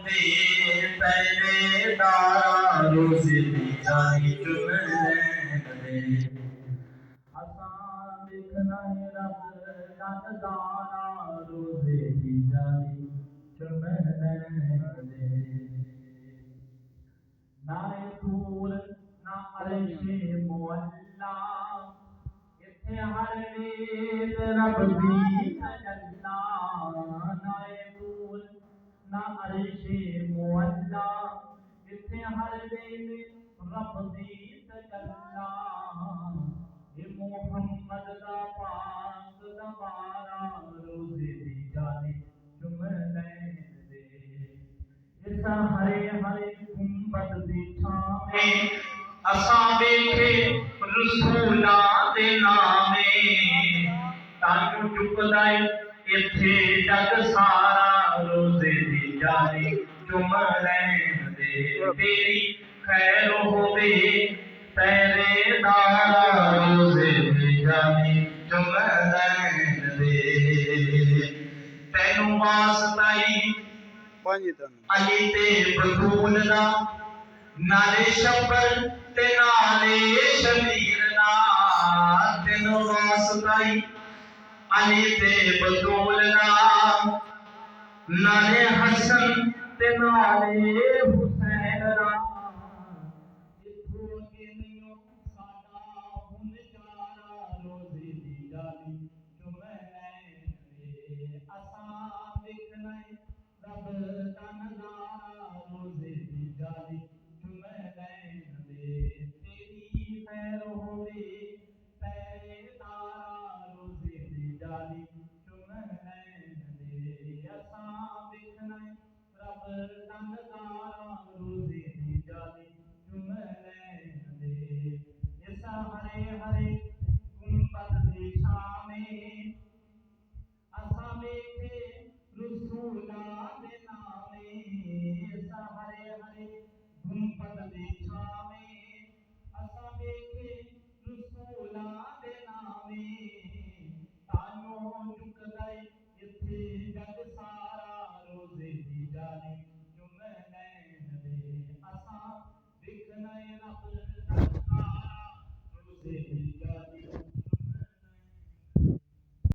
दे पहरेदार रोज़े दी जानी चुम लैन दे असां देखना है रब दाना रोज़े दी जानी चुम लैन दे ना तूर ना अर्शे मुअल्ला इत्थे हर वेद रब दी तजल्ला ना तूर ना अर्शे मुअल्ला इत्थे हर वेद रब दी तजल्ला ये मोहम्मद दा पाक दा वारा रोज़े दी जानी चुम लैन दे इसा हरे हरे गुंबद दी छावे असां बैठे रसूला दे नामे तानू चुकदा इत्थे जग सारा रोज़े दी जानी चुम लैन दे तेरी खैर होवे पहरेदार रोज़े दी जानी चुम लैन दे तैनू वास्ताई अली ते बतूल दा नाले शब्बर ते नाले शबीर दा तेनू वास्ताई अली ते बतूल दा नाले हसन ते नाले हुसैन दा इत्थों अगे नहीं साडा हुन चारा रोज़े दी जानी चुम लैन दे असां देखना रब दा नज़ारा रोज़े दी जानी चुम लैन दे तेरी खैर होवे पहरेदार रोज़े दी जानी चुम लैन दे असां देखना रब दा नज़ारा रोज़े दी जानी चुम लैन दे इसा हरे हरे